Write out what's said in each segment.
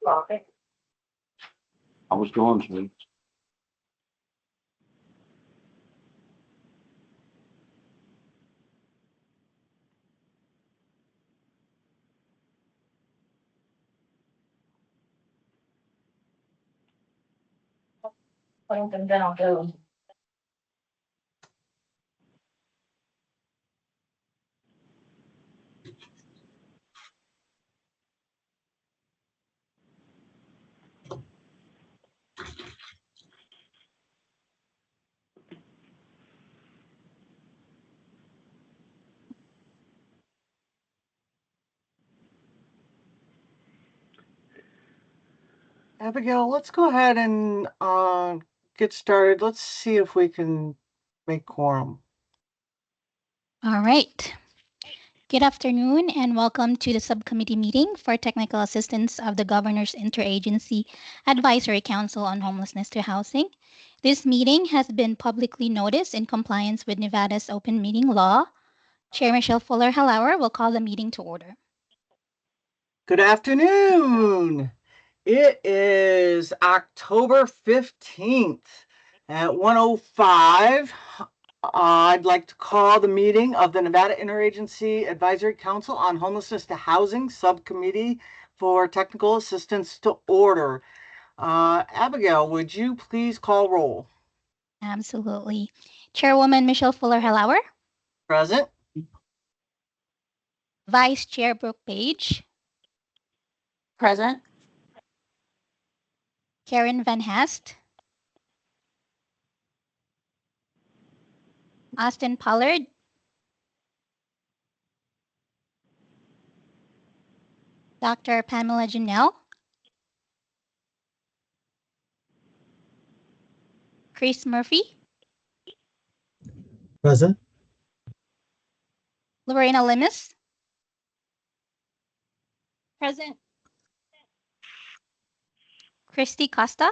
I was going to. And then I'll go. Abigail, let's go ahead and get started. Let's see if we can make quorum. All right. Good afternoon and welcome to the subcommittee meeting for technical assistance of the Governor's Interagency Advisory Council on Homelessness to Housing. This meeting has been publicly noticed in compliance with Nevada's open meeting law. Chair Michelle Fuller-Halauer will call the meeting to order. Good afternoon. It is October 15th at 1:05. I'd like to call the meeting of the Nevada Interagency Advisory Council on Homelessness to Housing Subcommittee for Technical Assistance to order. Abigail, would you please call roll? Absolutely. Chairwoman Michelle Fuller-Halauer. Present. Vice Chair Brooke Page. Present. Karen Van Hast. Austin Pollard. Dr. Pamela Janelle. Chris Murphy. Present. Lorena Limis. Present. Christy Costa.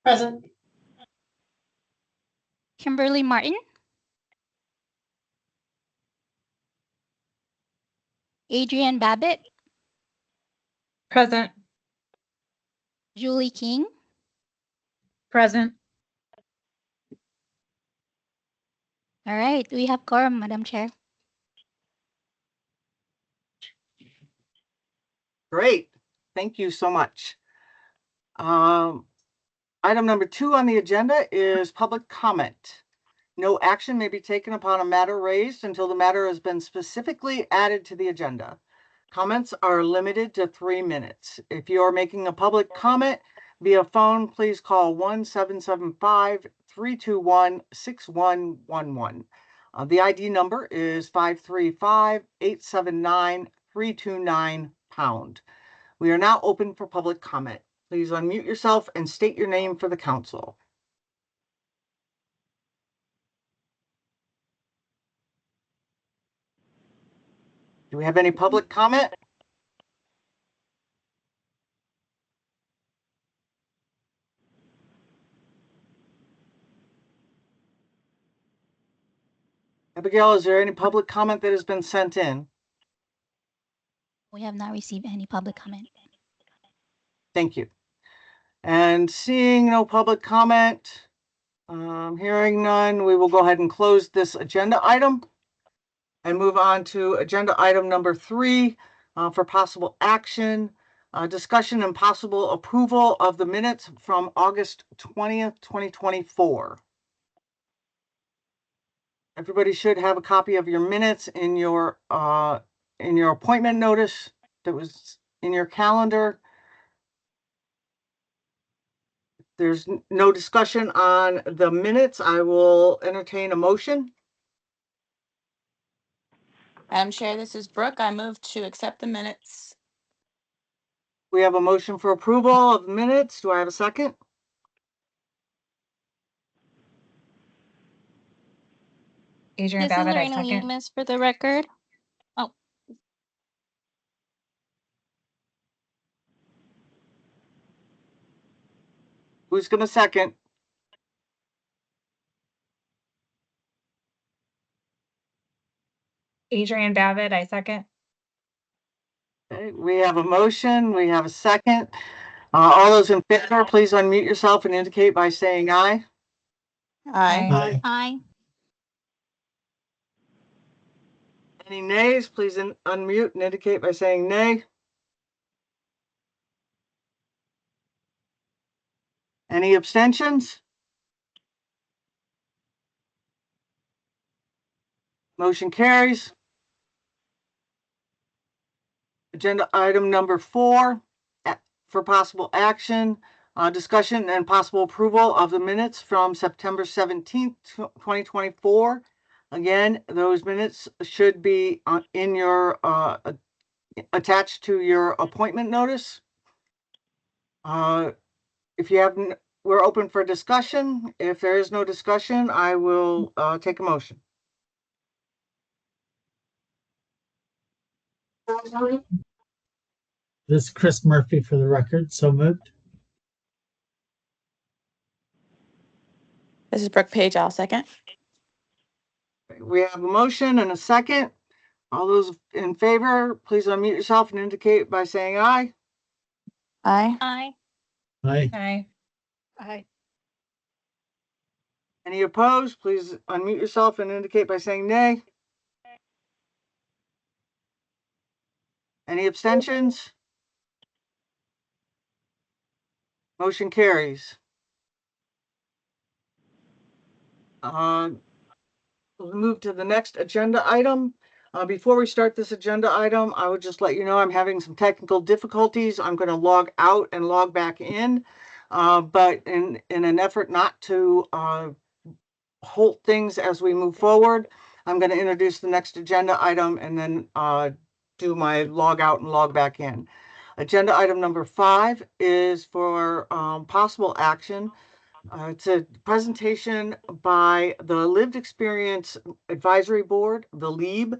Present. Kimberly Martin. Adrian Babbitt. Present. Julie King. Present. All right, we have quorum, Madam Chair. Great. Thank you so much. Item number 2 on the agenda is public comment. No action may be taken upon a matter raised until the matter has been specifically added to the agenda. Comments are limited to 3 minutes. If you are making a public comment via phone, please call 1-775-321-6111. The ID number is 535-879-329#. We are now open for public comment. Please unmute yourself and state your name for the council. Do we have any public comment? Abigail, is there any public comment that has been sent in? We have not received any public comment. Thank you. And seeing no public comment, hearing none, we will go ahead and close this agenda item and move on to agenda item number 3 for possible action, discussion and possible approval of the minutes from August 20th, 2024. Everybody should have a copy of your minutes in your appointment notice that was in your calendar. There's no discussion on the minutes. I will entertain a motion. Madam Chair, this is Brooke. I move to accept the minutes. We have a motion for approval of the minutes. Do I have a second? Adrian This is Babbitt, I Lorena second. Limis for the record. Oh, Who's going to second? Adrian Babbitt, I second. Okay, we have a motion, we have a second. All those in favor, please unmute yourself and indicate by saying aye. Aye. Aye. Any nays, please unmute and indicate by saying nay. Any abstentions? Motion carries. Agenda item number 4 for possible action, discussion and possible approval of the minutes from September 17th, 2024. Again, those minutes should be in your attached to your appointment notice. If you haven't, we're open for discussion. If there is no discussion, I will take a motion. This is Chris Murphy for the record. So moved. This is Brooke Page. I'll second. We have a motion and a second. All those in favor, please unmute yourself and indicate by saying aye. Aye. Aye. Aye. Aye. Aye. Any opposed, please unmute yourself and indicate by saying nay. Any abstentions? Motion carries. We'll move to the next agenda item. Before we start this agenda item, I would just let you know I'm having some technical difficulties. I'm going to log out and log back in, but in an effort not to halt things as we move forward, I'm going to introduce the next agenda item and then do my log out and log back in. Agenda item number 5 is for possible action. It's a presentation by the Lived Experience Advisory Board, the LEAB.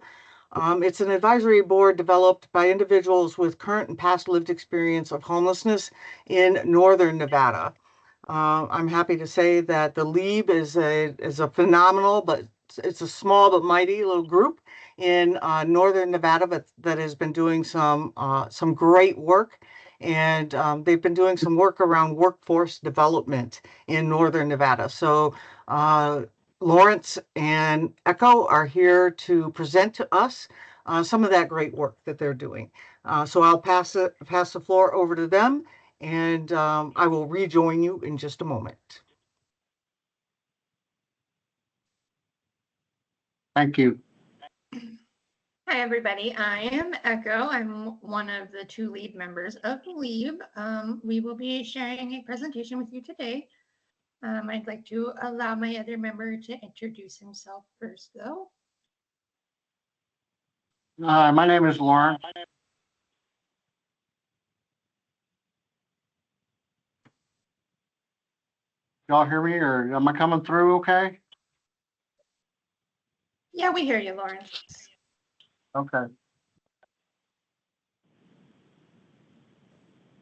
It's an advisory board developed by individuals with current and past lived experience of homelessness in Northern Nevada. I'm happy to say that the LEAB is a phenomenal, but it's a small but mighty little group in Northern Nevada, but that has been doing some great work. And they've been doing some work around workforce development in Northern Nevada. So Lawrence and Echo are here to present to us some of that great work that they're doing. So I'll pass the floor over to them, and I will rejoin you in just a moment. Thank you. Hi, everybody. I am Echo. I'm one of the 2 lead members of LEAB. We will be sharing a presentation with you today. I'd like to allow my other member to introduce himself first, though. My name is Lauren. Y'all hear me, or am I coming through okay? Yeah, we hear you, Lauren. Okay.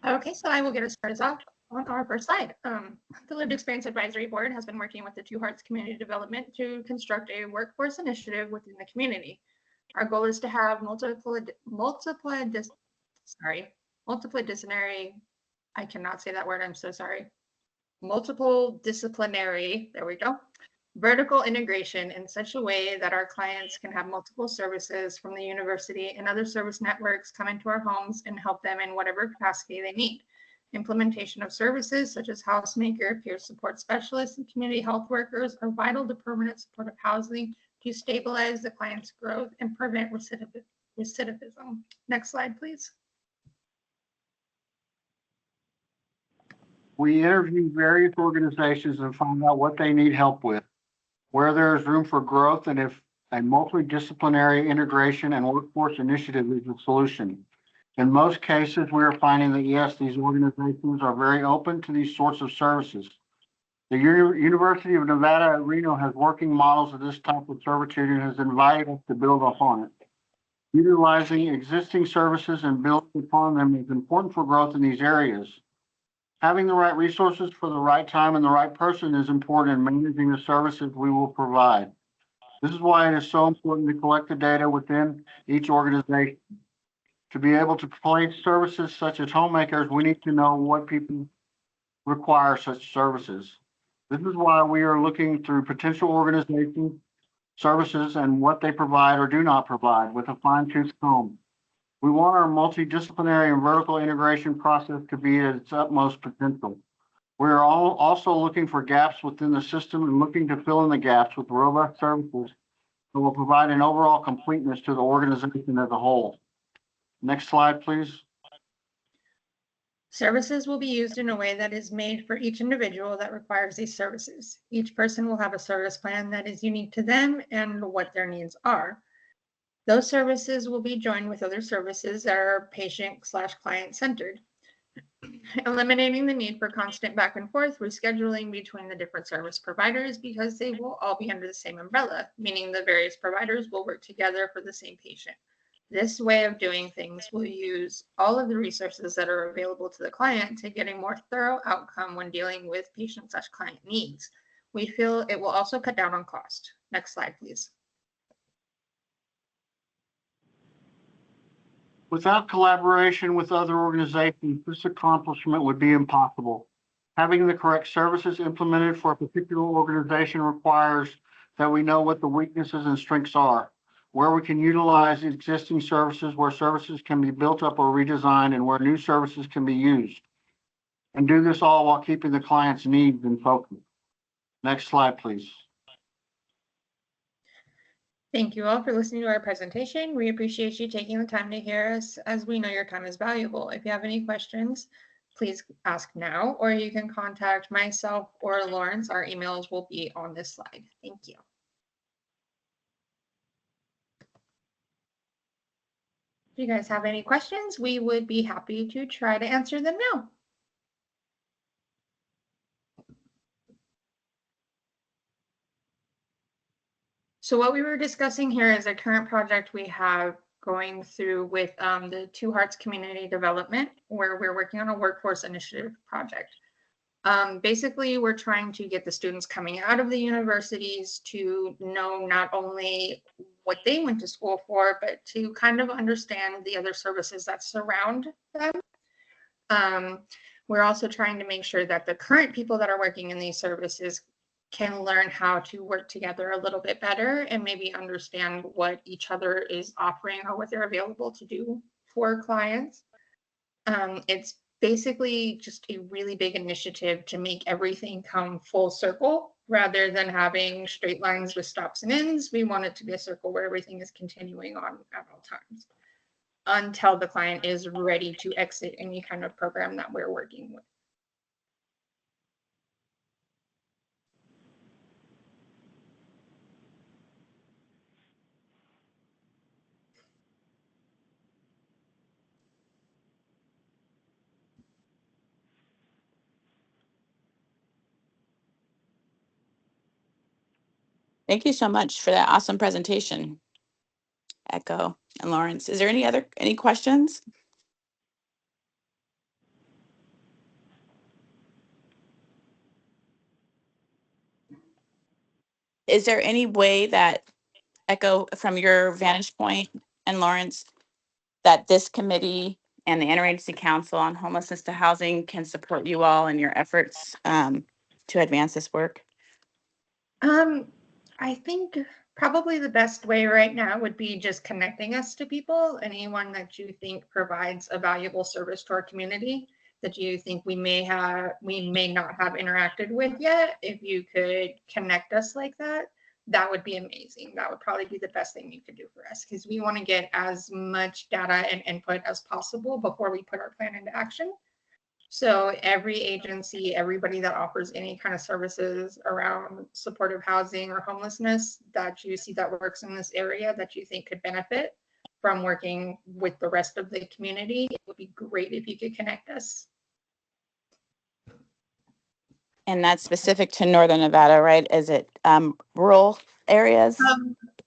Okay, so I will get us started off on our first slide. The Lived Experience Advisory Board has been working with the Two Hearts Community Development to construct a workforce initiative within the community. Our goal is to have multidisciplinary, I cannot say that word, I'm so sorry. Multiple disciplinary, there we go, vertical integration in such a way that our clients can have multiple services from the university and other service networks come into our homes and help them in whatever capacity they need. Implementation of services such as housemaker, peer support specialists, and community health workers are vital to permanent supportive housing to stabilize the client's growth and prevent recidivism. Next slide, please. We interview various organizations and find out what they need help with, where there is room for growth, and if a multidisciplinary integration and workforce initiative is the solution. In most cases, we are finding that yes, these organizations are very open to these sorts of services. The University of Nevada at Reno has working models of this type of servitude and has invited us to build upon it. Utilizing existing services and building upon them is important for growth in these areas. Having the right resources for the right time and the right person is important in managing the services we will provide. This is why it is so important to collect the data within each organization. To be able to provide services such as homemakers, we need to know what people require such services. This is why we are looking through potential organizations, services, and what they provide or do not provide with a fine-tooth comb. We want our multidisciplinary and vertical integration process to be at its utmost potential. We are also looking for gaps within the system and looking to fill in the gaps with robust services that will provide an overall completeness to the organization as a whole. Next slide, please. Services will be used in a way that is made for each individual that requires these services. Each person will have a service plan that is unique to them and what their needs are. Those services will be joined with other services that are patient/client centered, eliminating the need for constant back and forth rescheduling between the different service providers because they will all be under the same umbrella, meaning the various providers will work together for the same patient. This way of doing things will use all of the resources that are available to the client to get a more thorough outcome when dealing with patient/client needs. We feel it will also cut down on cost. Next slide, please. Without collaboration with other organizations, this accomplishment would be impossible. Having the correct services implemented for a particular organization requires that we know what the weaknesses and strengths are, where we can utilize existing services, where services can be built up or redesigned, and where new services can be used. And do this all while keeping the client's needs in focus. Next slide, please. Thank you all for listening to our presentation. We appreciate you taking the time to hear us as we know your time is valuable. If you have any questions, please ask now, or you can contact myself or Lawrence. Our emails will be on this slide. Thank you. If you guys have any questions, we would be happy to try to answer them now. So what we were discussing here is a current project we have going through with the Two Hearts Community Development, where we're working on a workforce initiative project. Basically, we're trying to get the students coming out of the universities to know not only what they went to school for, but to kind of understand the other services that surround them. We're also trying to make sure that the current people that are working in these services can learn how to work together a little bit better and maybe understand what each other is offering or what they're available to do for clients. It's basically just a really big initiative to make everything come full circle rather than having straight lines with stops and ends. We want it to be a circle where everything is continuing on at all times until the client is ready to exit any kind of program that we're working with. Thank you so much for that awesome presentation, Echo and Lawrence. Is there any questions? Is there any way that, Echo, from your vantage point, and Lawrence, that this committee and the Interagency Council on Homelessness to Housing can support you all in your efforts to advance this work? I think probably the best way right now would be just connecting us to people, anyone that you think provides a valuable service to our community that you think we may not have interacted with yet. If you could connect us like that, that would be amazing. That would probably be the best thing you could do for us, because we want to get as much data and input as possible before we put our plan into action. So every agency, everybody that offers any kind of services around supportive housing or homelessness that you see that works in this area that you think could benefit from working with the rest of the community, it would be great if you could connect us. And that's specific to Northern Nevada, right? Is it rural areas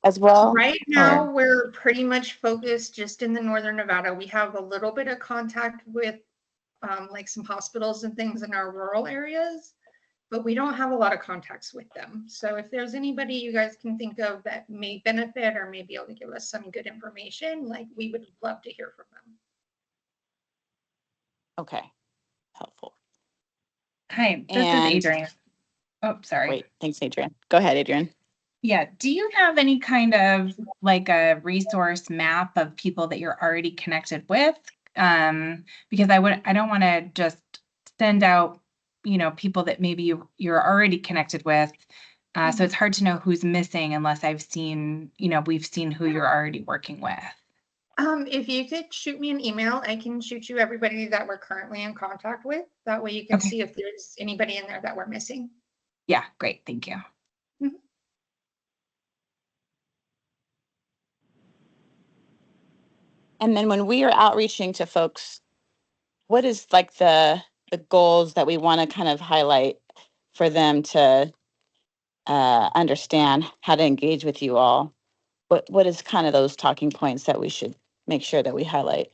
as well? Right now, we're pretty much focused just in the Northern Nevada. We have a little bit of contact with like some hospitals and things in our rural areas, but we don't have a lot of contacts with them. So if there's anybody you guys can think of that may benefit or may be able to give us some good information, like we would love to hear from them. Okay, helpful. Hi, this And- is Adrian. Oh, sorry. Great, thanks, Adrian. Go ahead, Adrian. Yeah, do you have any kind of like a resource map of people that you're already connected with? Because I don't want to just send out, people that maybe you're already connected with. So it's hard to know who's missing unless we've seen who you're already working with. If you could shoot me an email, I can shoot you everybody that we're currently in contact with. That way you can Okay. see if there's anybody in there that we're missing. Yeah, great. Thank you. And then when we are outreaching to folks, what is like the goals that we want to kind of highlight for them to understand how to engage with you all? What is kind of those talking points that we should make sure that we highlight?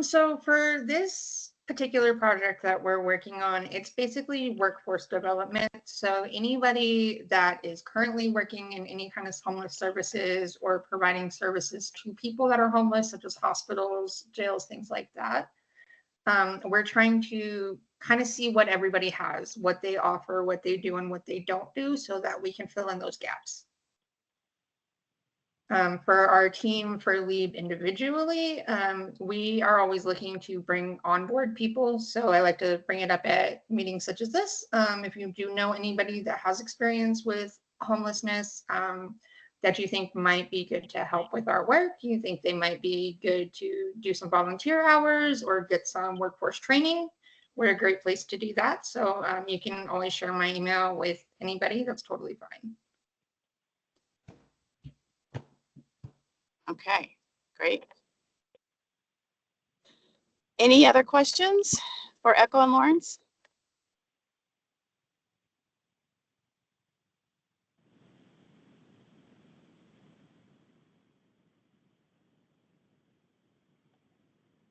So for this particular project that we're working on, it's basically workforce development. So anybody that is currently working in any kind of homeless services or providing services to people that are homeless, such as hospitals, jails, things like that. We're trying to kind of see what everybody has, what they offer, what they do, and what they don't do, so that we can fill in those gaps. For our team for LEAD individually, we are always looking to bring on board people. So I like to bring it up at meetings such as this. If you do know anybody that has experience with homelessness that you think might be good to help with our work, you think they might be good to do some volunteer hours or get some workforce training, we're a great place to do that. So you can always share my email with anybody. That's totally fine. Okay, great. Any other questions for Echo and Lawrence?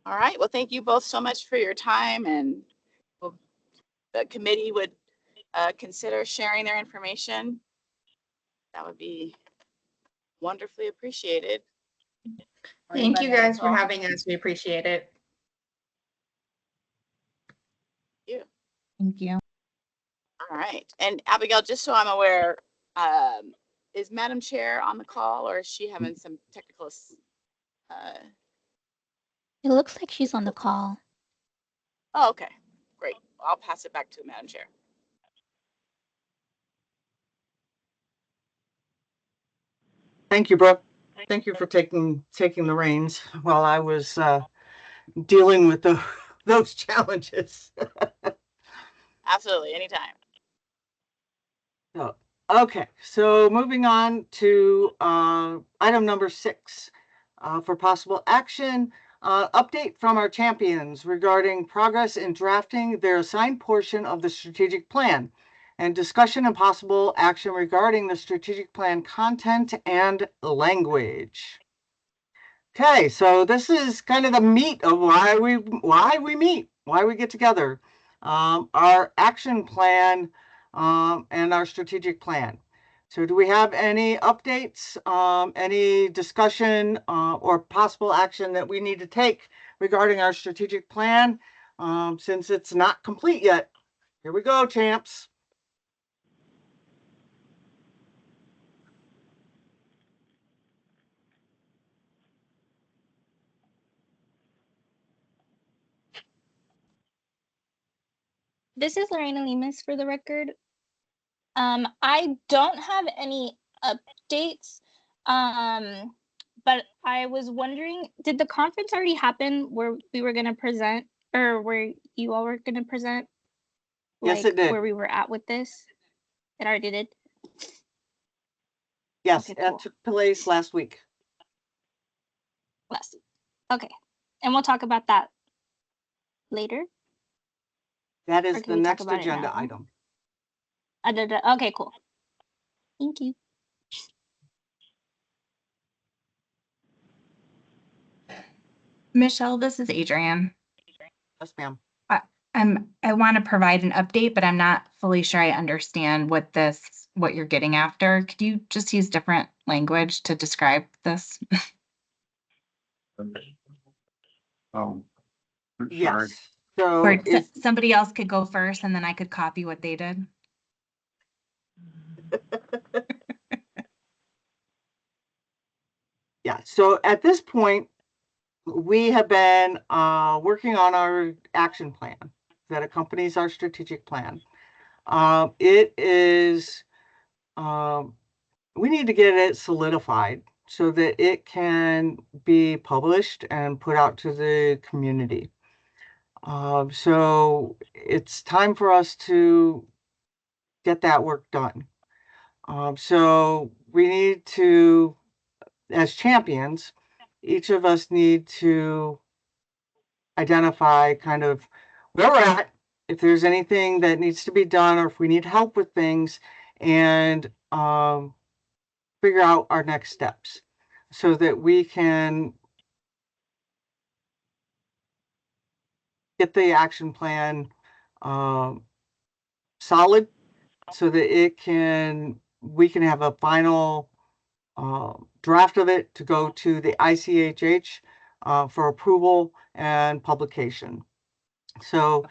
All right, well, thank you both so much for your time, and the committee would consider sharing their information. That would be wonderfully appreciated. Thank you guys for having us. We appreciate it. Thank you. All right, and Abigail, just so I'm aware, is Madam Chair on the call, or is she having some technical? It looks like she's on the call. Oh, okay, great. I'll pass it back to Madam Chair. Thank you, Brooke. Thank you for taking the reins while I was dealing with those challenges. Absolutely, anytime. Okay, so moving on to item number 6 for possible action. Update from our champions regarding progress in drafting their assigned portion of the strategic plan, and discussion and possible action regarding the strategic plan content and language. Okay, so this is kind of the meat of why we meet, why we get together. Our action plan and our strategic plan. So do we have any updates, any discussion or possible action that we need to take regarding our strategic plan since it's not complete yet? Here we go, champs. This is Lorena Lemus for the record. I don't have any updates, but I was wondering, did the conference already happen where we were going to present, or where you all were going to present? Yes, it did. Where we were at with this? It already did? Yes, Okay, that cool. took place last week. Okay, and we'll talk about that later. That Or is can the we talk next about it agenda now? item. Okay, cool. Thank you. Michelle, this is Adrian. Yes, ma'am. I want to provide an update, but I'm not fully sure I understand what you're getting after. Could you just use different language to describe this? Oh, I'm sorry. Yes. So Or somebody else could go first and then I could copy what they did. yeah. So at this point, we have been working on our action plan that accompanies our strategic plan. It is, we need to get it solidified so that it can be published and put out to the community. So it's time for us to get that work done. So we need to, as champions, each of us need to identify kind of where we're at, if there's anything that needs to be done, or if we need help with things, and figure out our next steps so that we can get the action plan solid so that we can have a final draft of it to go to the ICHH for approval and publication. So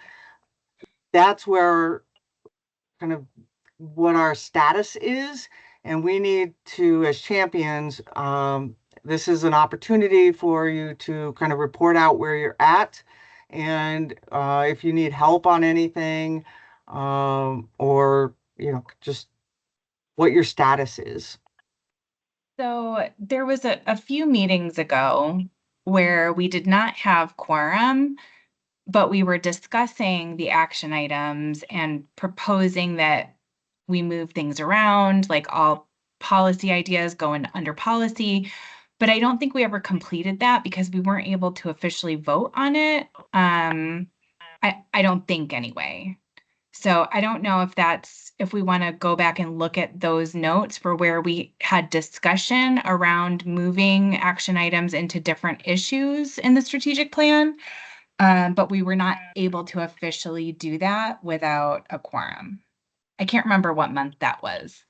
that's where kind of what our status is. And we need to, as champions, this is an opportunity for you to kind of report out where you're at. And if you need help on anything, or, just what your status is. So there was a few meetings ago where we did not have quorum, but we were discussing the action items and proposing that we move things around, like all policy ideas go in under policy. But I don't think we ever completed that because we weren't able to officially vote on it. I don't think anyway. So I don't know if we want to go back and look at those notes for where we had discussion around moving action items into different issues in the strategic plan. But we were not able to officially do that without a quorum. I can't remember what month that was.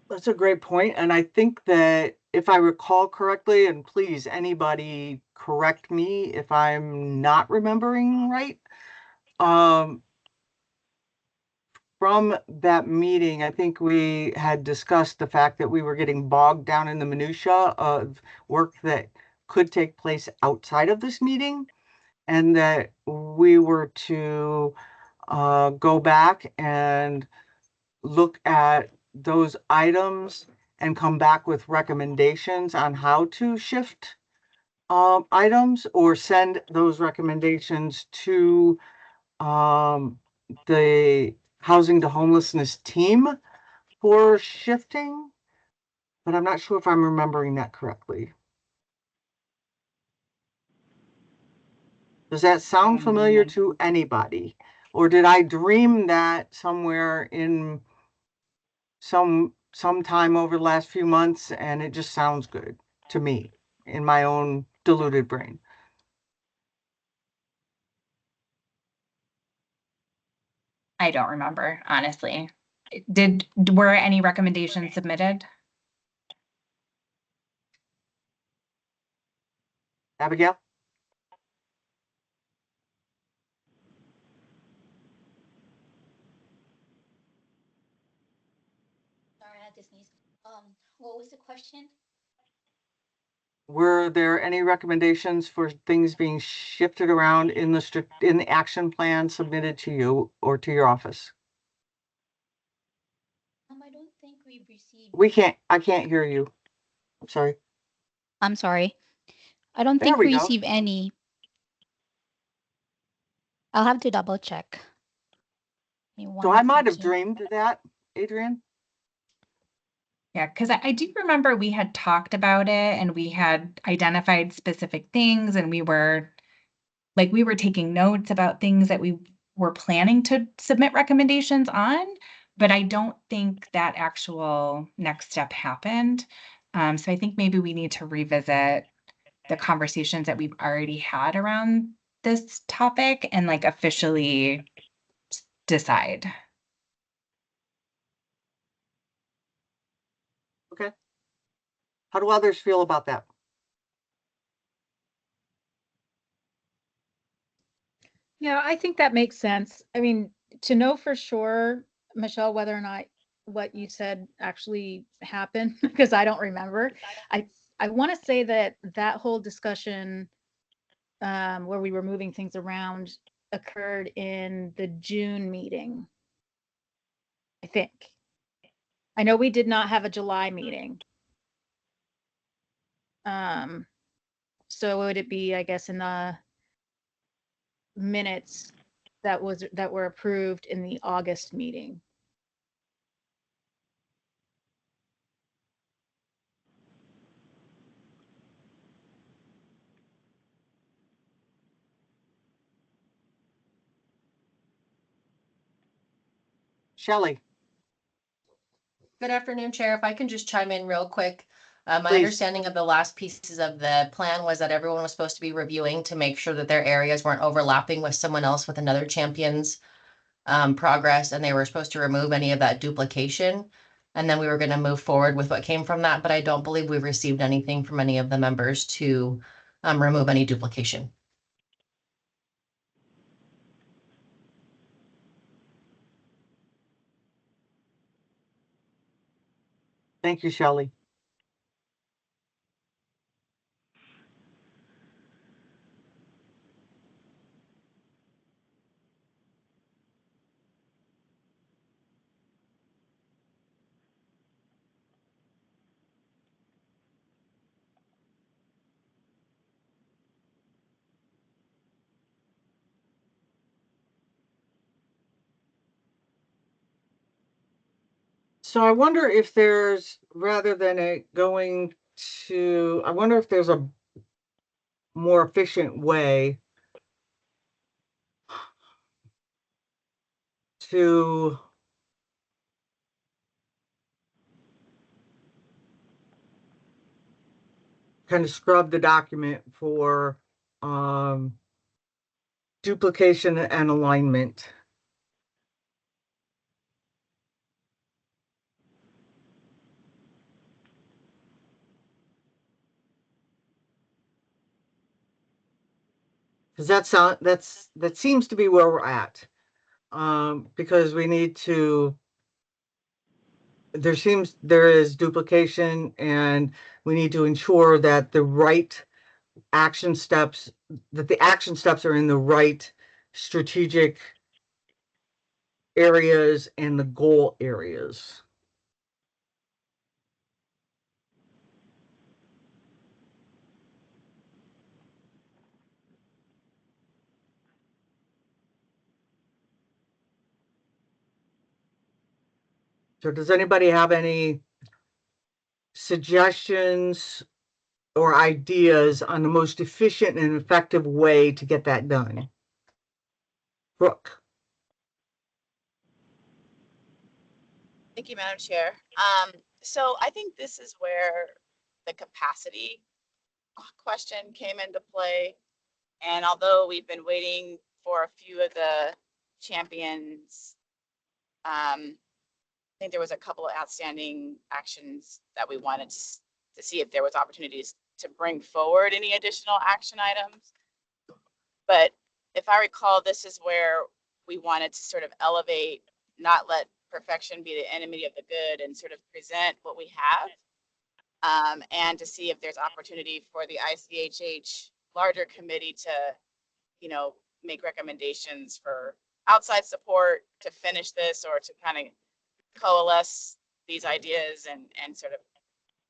That's a great point. And I think that if I recall correctly, and please, anybody correct me if I'm not remembering right, from that meeting, I think we had discussed the fact that we were getting bogged down in the minutia of work that could take place outside of this meeting, and that we were to go back and look at those items and come back with recommendations on how to shift items, or send those recommendations to the housing to homelessness team for shifting, but I'm not sure if I'm remembering that correctly. Does that sound familiar to anybody? Or did I dream that somewhere in sometime over the last few months, and it just sounds good to me in my own deluded brain? I don't remember, honestly. Were any recommendations submitted? Abigail? Sorry, I had to sneeze. What was the question? Were there any recommendations for things being shifted around in the action plan submitted to you or to your office? I don't think we've received. I can't hear you. I'm sorry. I'm sorry. I don't There think we we go. received any. I'll have to double check. So I might have dreamed that, Adrian. Yeah, because I do remember we had talked about it and we had identified specific things, and we were taking notes about things that we were planning to submit recommendations on, but I don't think that actual next step happened. So I think maybe we need to revisit the conversations that we've already had around this topic and like officially decide. Okay. How do others feel about that? Yeah, I think that makes sense. I mean, to know for sure, Michelle, whether or not what you said actually happened, because I don't remember. I want to say that that whole discussion where we were moving things around occurred in the June meeting. I think. I know we did not have a July meeting. So would it be, I guess, in the minutes that were approved in the August meeting? Shelley, Good afternoon, Chair. If I can just chime in real quick. My Please. understanding of the last pieces of the plan was that everyone was supposed to be reviewing to make sure that their areas weren't overlapping with someone else with another champion's progress, and they were supposed to remove any of that duplication. And then we were going to move forward with what came from that, but I don't believe we've received anything from any of the members to remove any duplication. thank you, Shelley. So I wonder if there's, rather than it going to, I wonder if there's a more efficient way to kind of scrub the document for duplication and alignment. Because that seems to be where we're at. Because we need to, there is duplication, and we need to ensure that the action steps are in the right strategic areas and the goal areas. So does anybody have any suggestions or ideas on the most efficient and effective way to get that done? Brooke. Thank you, Madam Chair. So I think this is where the capacity question came into play. And although we've been waiting for a few of the champions, I think there was a couple of outstanding actions that we wanted to see if there was opportunities to bring forward any additional action items. But if I recall, this is where we wanted to sort of elevate, not let perfection be the enemy of the good, and sort of present what we have, and to see if there's opportunity for the ICHH larger committee to, you know, make recommendations for outside support to finish this, or to kind of coalesce these ideas and sort of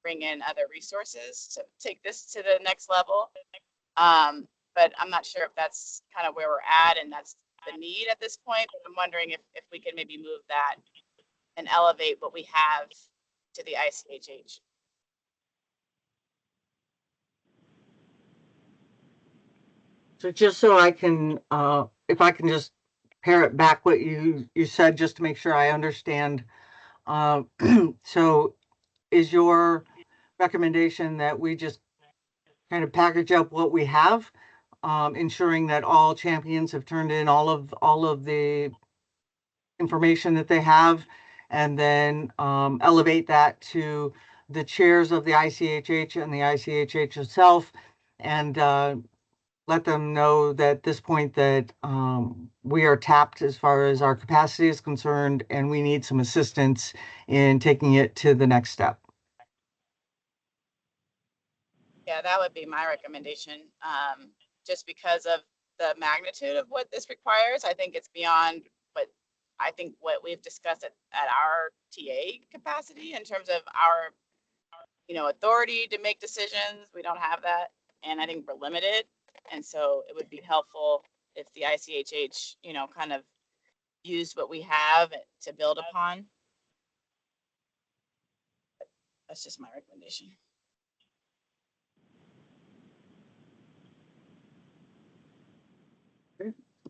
bring in other resources to take this to the next level. But I'm not sure if that's kind of where we're at and that's the need at this point. But I'm wondering if we can maybe move that and elevate what we have to the ICHH. So just so I can, if I can just parrot back what you said, just to make sure I understand. So is your recommendation that we just kind of package up what we have, ensuring that all champions have turned in all of the information that they have, and then elevate that to the chairs of the ICHH and the ICHH itself, and let them know that at this point that we are tapped as far as our capacity is concerned, and we need some assistance in taking it to the next step. Yeah, that would be my recommendation. Just because of the magnitude of what this requires, I think it's beyond what we've discussed at our TA capacity in terms of our, authority to make decisions. We don't have that. And I think we're limited. And so it would be helpful if the ICHH, kind of used what we have to build upon. That's just my recommendation.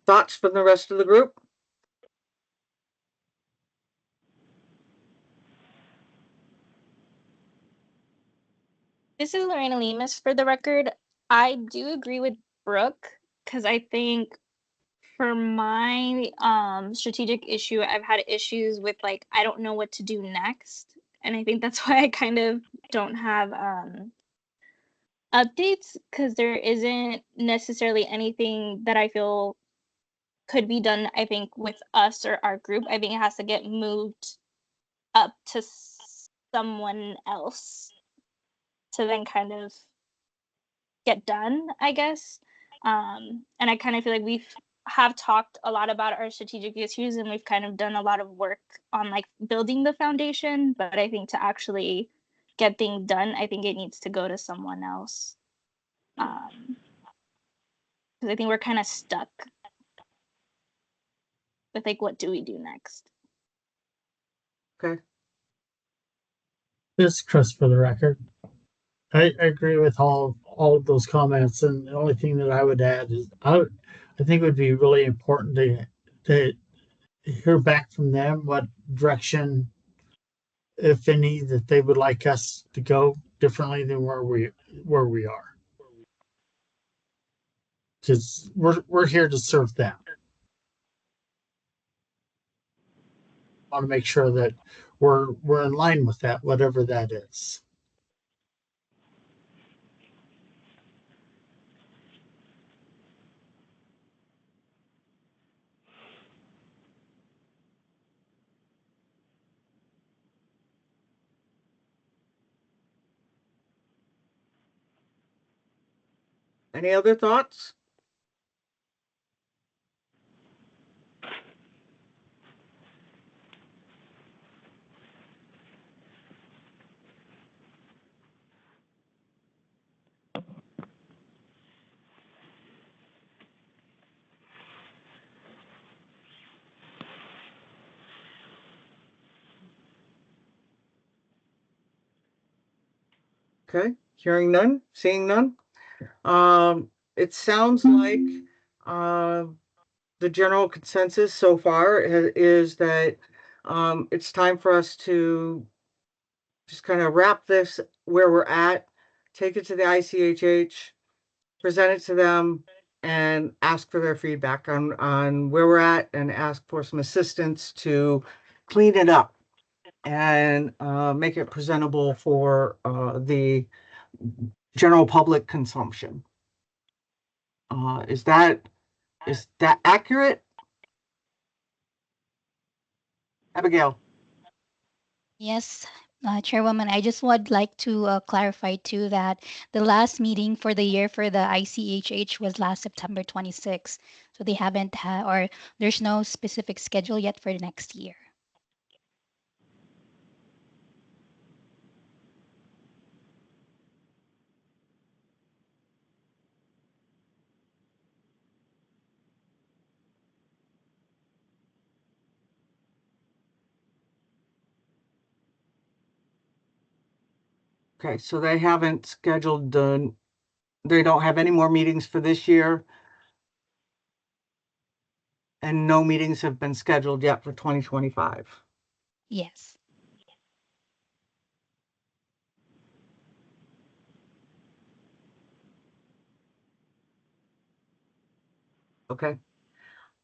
Thoughts from the rest of the group? This is Lorena Lemus for the record. I do agree with Brooke because I think for my strategic issue, I've had issues with like I don't know what to do next, and I think that's why I kind of don't have updates because there isn't necessarily anything that I feel could be done. I think with us or our group, I think it has to get moved up to someone else to then kind of get done, I guess. And I kind of feel like we have talked a lot about our strategic issues and we've kind of done a lot of work on like building the foundation, but I think to actually get things done, I think it needs to go to someone else. Because I think we're kind of stuck with like, what do we do next? Okay. This is Chris for the record. I agree with all of those comments, and the only thing that I would add is I think it would be really important to hear back from them what direction, if any, that they would like us to go differently than where we are. Because we're here to serve them. I want to make sure that we're in line with that, whatever that is. Any other thoughts? Okay, hearing none, seeing none. It sounds like the general consensus so far is that it's time for us to just kind of wrap this where we're at, take it to the ICHH, present it to them, and ask for their feedback on where we're at and ask for some assistance to clean it up and make it presentable for the general public consumption. Is that accurate? Abigail? Yes, Chairwoman, I just would like to clarify too that the last meeting for the year for the ICHH was last September 26th. So they haven't had, or there's no specific schedule yet for the next year. Okay, so they haven't scheduled they don't have any more meetings for this year. And no meetings have been scheduled yet for 2025. Yes. Okay.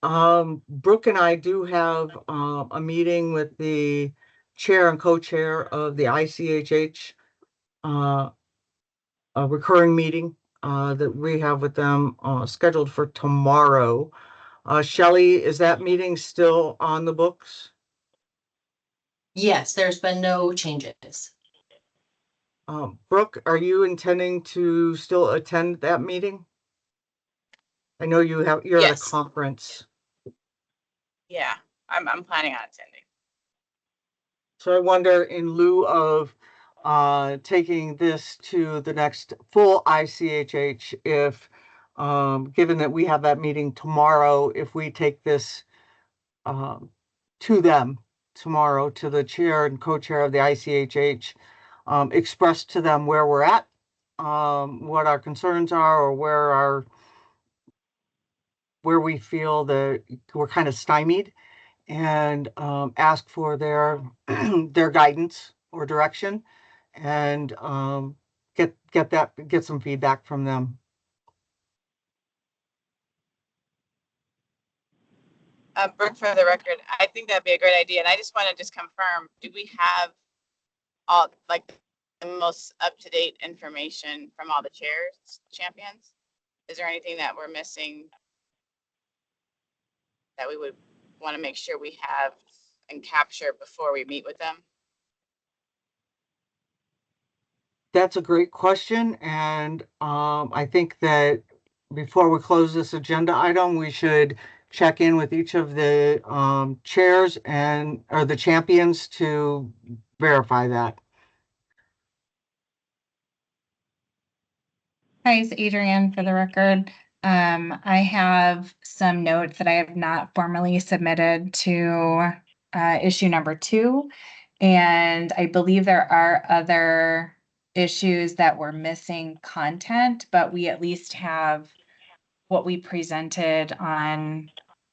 Brooke and I do have a meeting with the chair and co-chair of the ICHH, a recurring meeting that we have with them scheduled for tomorrow. Shelley, is that meeting still on the books? Yes, there's been no changes. Brooke, are you intending to still attend that meeting? I know you're at a Yes. conference. Yeah, I'm planning on attending. So I wonder, in lieu of taking this to the next full ICHH, if, given that we have that meeting tomorrow, if we take this to them tomorrow, to the chair and co-chair of the ICHH, express to them where we're at, what our concerns are, or where we feel that we're kind of stymied, and ask for their their guidance or direction, and get some feedback from them. Brooke, for the record, I think that'd be a great idea. And I just want to confirm, do we have all like the most up-to-date information from all the chairs, champions? Is there anything that we're missing that we would want to make sure we have and capture before we meet with them? That's a great question, and I think that before we close this agenda item, we should check in with each of the chairs or the champions to verify that. Hi, it's Adrienne for the record. I have some notes that I have not formally submitted to issue number 2. And I believe there are other issues that were missing content, but we at least have what we presented on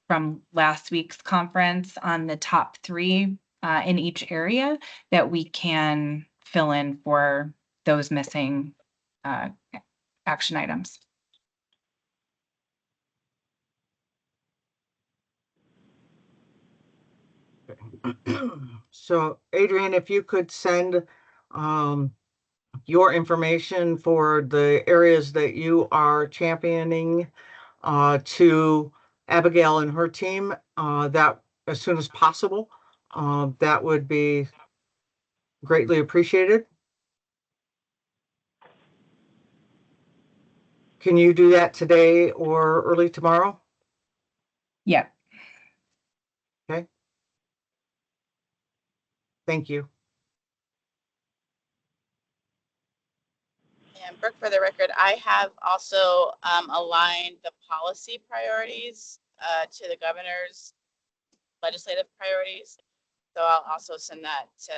from last week's conference on the top 3 in each area that we can fill in for those missing action items. So Adrienne, if you could send your information for the areas that you are championing to Abigail and her team, that as soon as possible, that would be greatly appreciated. Can you do that today or early tomorrow? Yep. Okay. Thank you. And Brooke, for the record, I have also aligned the policy priorities to the governor's legislative priorities. So I'll also send that to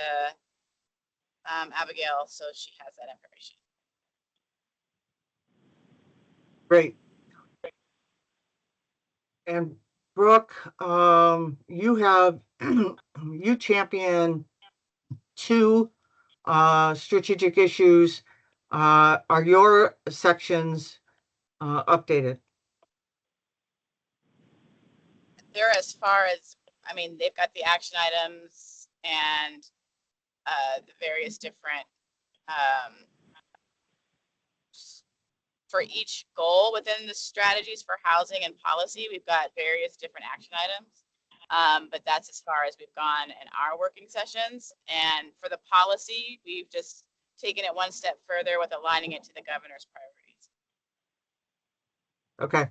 Abigail so she has that information. Great. And Brooke, you have you champion 2 strategic issues. Are your sections updated? They're as far as, I mean, they've got the action items and the various different, for each goal within the strategies for housing and policy, we've got various different action items. But that's as far as we've gone in our working sessions. And for the policy, we've just taken it one step further with aligning it to the governor's priorities. Okay.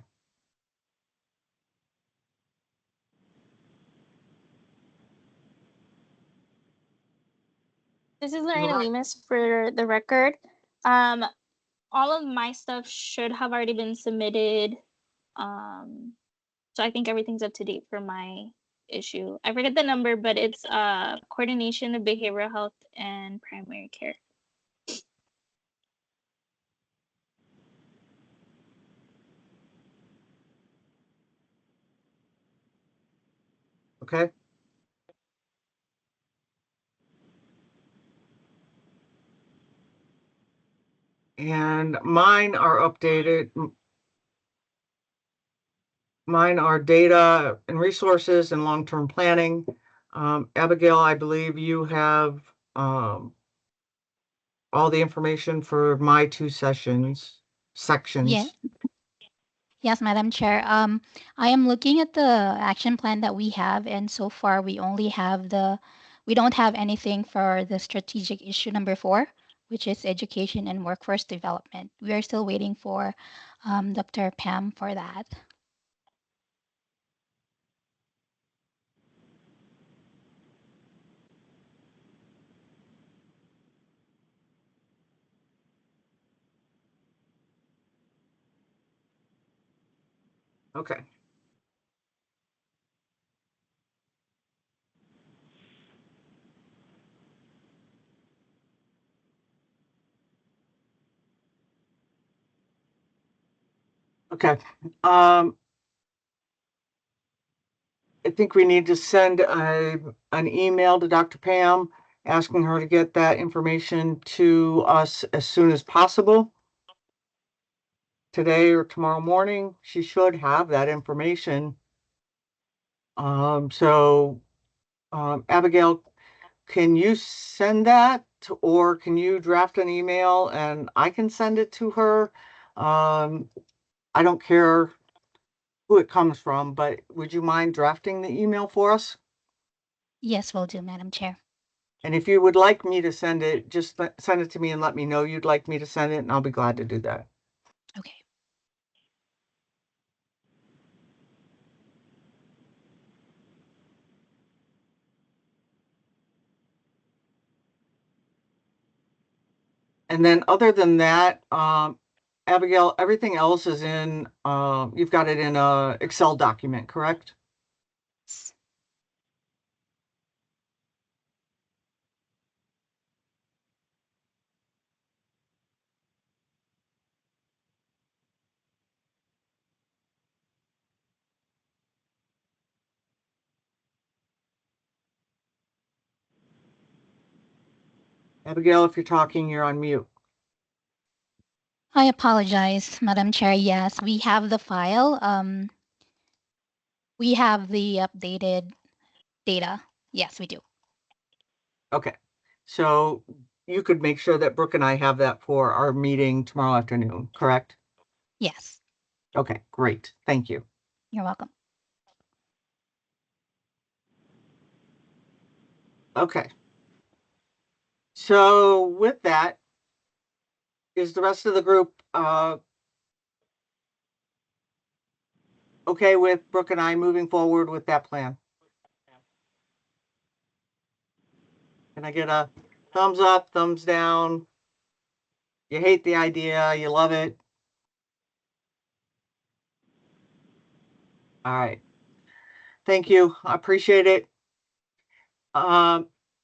This is Lorena Lemus for the record. All of my stuff should have already been submitted. So I think everything's up to date for my issue. I forget the number, but it's coordination of behavioral health and primary care. Okay. And mine are updated. Mine are data and resources and long-term planning. Abigail, I believe you have all the information for my two sections. Yeah. Yes, Madam Chair. I am looking at the action plan that we have, and so far we don't have anything for the strategic issue number 4, which is education and workforce development. We are still waiting for Dr. Pam for that. Okay. Okay. I think we need to send an email to Dr. Pam asking her to get that information to us as soon as possible. Today or tomorrow morning, she should have that information. Abigail, can you send that, or can you draft an email and I can send it to her? I don't care who it comes from, but would you mind drafting the email for us? Yes, will do, Madam Chair. And if you would like me to send it, just send it to me and let me know you'd like me to send it, and I'll be glad to do that. Okay. And then other than that, Abigail, everything else is in, you've got it in a Excel document, correct? Abigail, if you're talking, you're on mute. I apologize, Madam Chair. Yes, we have the file. We have the updated data. Yes, we do. Okay. So you could make sure that Brooke and I have that for our meeting tomorrow afternoon, correct? Yes. Okay, great. Thank you. You're welcome. Okay. So with that, is the rest of the group okay with Brooke and I moving forward with that plan? Can I get a thumbs up, thumbs down? You hate the idea, you love it? All right. Thank you. I appreciate it.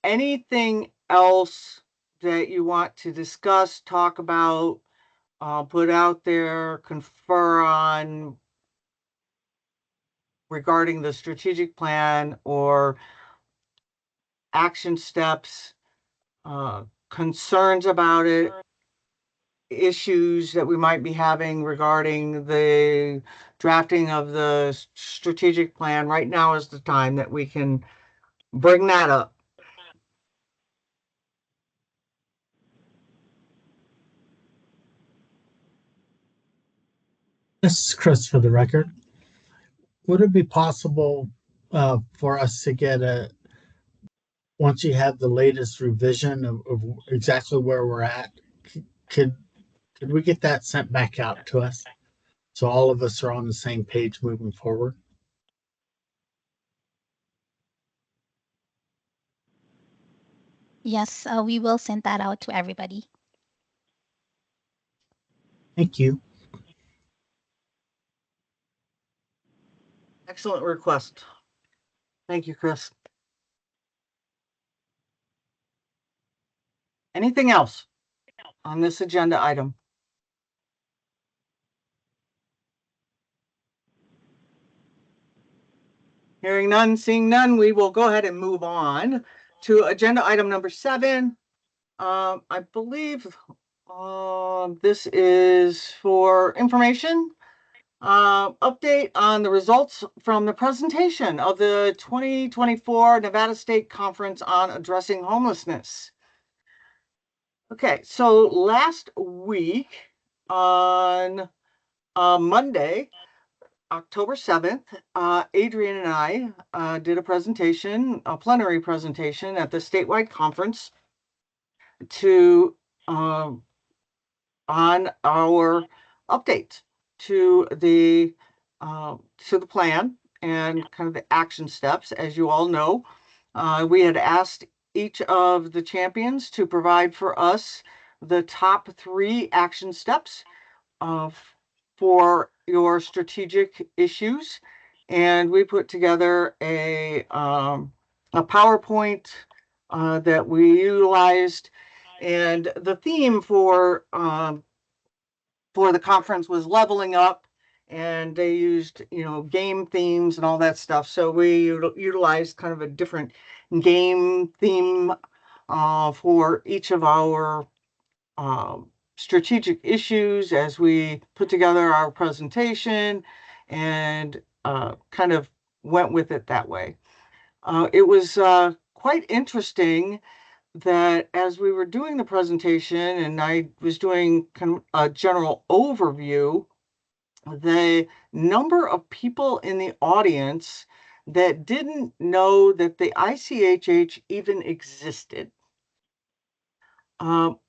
Anything else that you want to discuss, talk about, put out there, confer on regarding the strategic plan or action steps, concerns about it, issues that we might be having regarding the drafting of the strategic plan? Right now is the time that we can bring that up. This is Chris for the record. Would it be possible for us to get once you have the latest revision of exactly where we're at, could we get that sent back out to us so all of us are on the same page moving forward? Yes, we will send that out to everybody. Thank you. Excellent request. Thank you, Chris. Anything else on this agenda item? Hearing none, seeing none, we will go ahead and move on to agenda item number 7. I believe this is for information Update on the results from the presentation of the 2024 Nevada State Conference on Addressing Homelessness. Okay, so last week on Monday, October 7th, Adrian and I did a presentation, a plenary presentation at the statewide conference to on our update to the plan and kind of the action steps. As you all know, we had asked each of the champions to provide for us the top 3 action steps for your strategic issues, and we put together a PowerPoint that we utilized, and the theme for the conference was leveling up, and they used, game themes and all that stuff. So we utilized kind of a different game theme for each of our strategic issues as we put together our presentation, and kind of went with it that way. It was quite interesting that as we were doing the presentation and I was doing kind of a general overview, the number of people in the audience that didn't know that the ICHH even existed,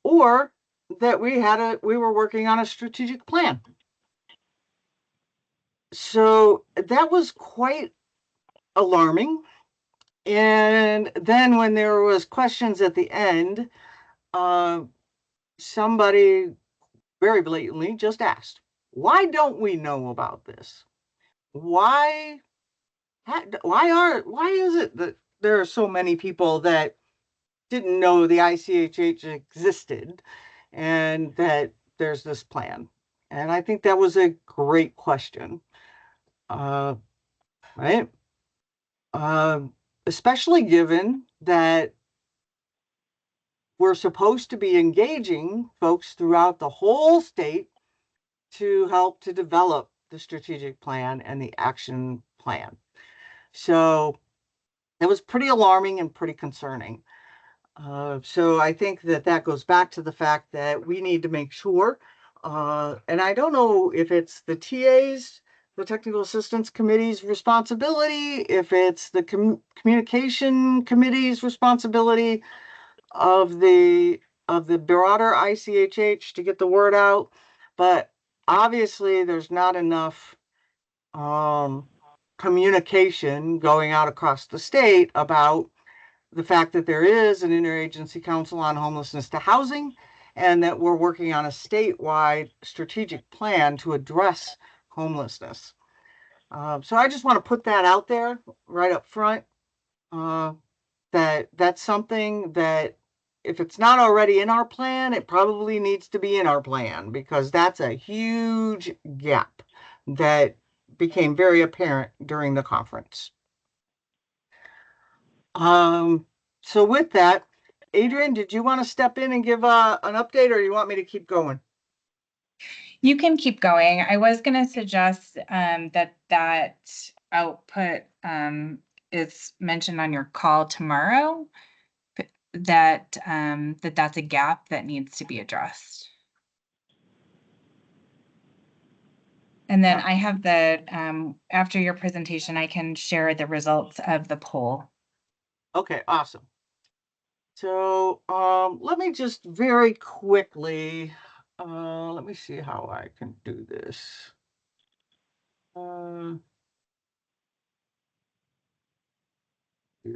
or that we were working on a strategic plan. So that was quite alarming. And then when there was questions at the end, somebody very blatantly just asked, why don't we know about this? Why is it that there are so many people that didn't know the ICHH existed and that there's this plan? And I think that was a great question, right? Especially given that we're supposed to be engaging folks throughout the whole state to help to develop the strategic plan and the action plan. So it was pretty alarming and pretty concerning. So I think that goes back to the fact that we need to make sure, and I don't know if it's the TA's, the Technical Assistance Committee's responsibility, if it's the Communication Committee's responsibility of the broader ICHH to get the word out, but obviously there's not enough communication going out across the state about the fact that there is an Interagency Council on Homelessness to Housing, and that we're working on a statewide strategic plan to address homelessness. So I just want to put that out there right up front, that's something that if it's not already in our plan, it probably needs to be in our plan, because that's a huge gap that became very apparent during the conference. So with that, Adrian, did you want to step in and give an update, or you want me to keep going? You can keep going. I was going to suggest that output is mentioned on your call tomorrow, that's a gap that needs to be addressed. And then I have after your presentation, I can share the results of the poll. Okay, awesome. So let me just very quickly, let me see how I can do this. Do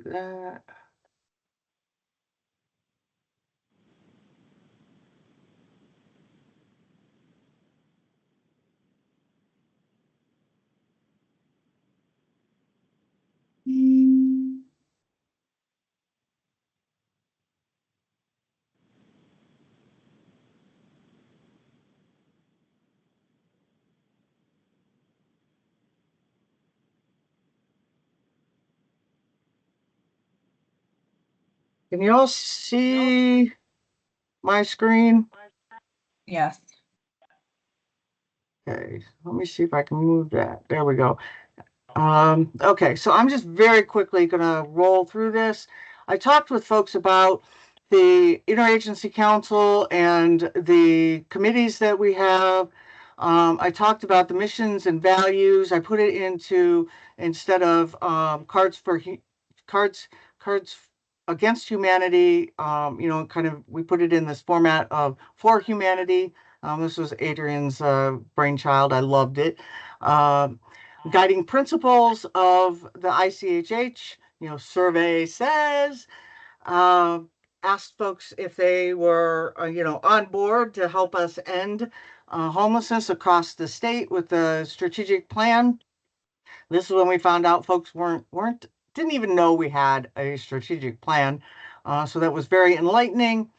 that. Can you all see my screen? Yes. Okay, let me see if I can move that. There we go. Okay, so I'm just very quickly gonna roll through this. I talked with folks about the Interagency Council and the committees that we have. I talked about the missions and values. I put it into, instead of cards against humanity, kind of, we put it in this format of for humanity. This was Adrian's brainchild. I loved it. Guiding principles of the ICHH, survey says, asked folks if they were, on board to help us end homelessness across the state with the strategic plan. This is when we found out folks didn't even know we had a strategic plan. So that was very enlightening.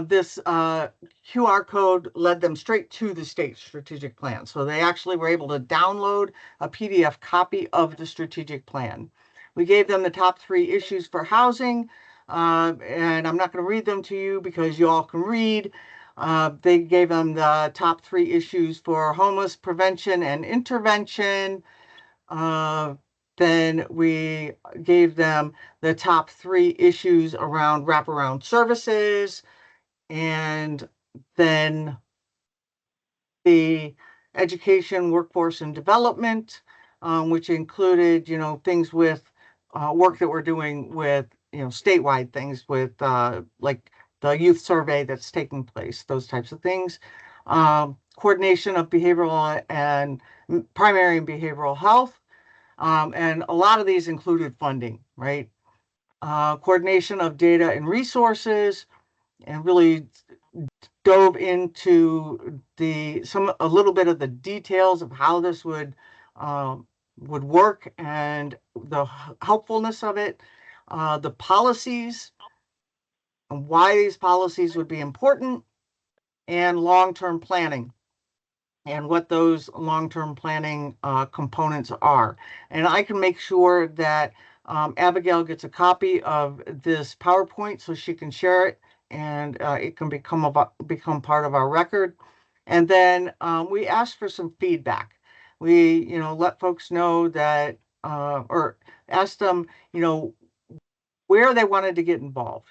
This QR code led them straight to the state strategic plan. So they actually were able to download a PDF copy of the strategic plan. We gave them the top 3 issues for housing, and I'm not going to read them to you because you all can read. They gave them the top 3 issues for homeless prevention and intervention. Then we gave them the top 3 issues around wraparound services, and then the education, workforce, and development, which included, things with work that we're doing with, statewide things with like the youth survey that's taking place, those types of things. Coordination of behavioral and primary and behavioral health. And a lot of these included funding, right? Coordination of data and resources, and really dove into a little bit of the details of how this would work and the helpfulness of it, the policies and why these policies would be important, and long-term planning and what those long-term planning components are. And I can make sure that Abigail gets a copy of this PowerPoint so she can share it, and it can become part of our record. And then we asked for some feedback. We, let folks know that, or asked them, where they wanted to get involved.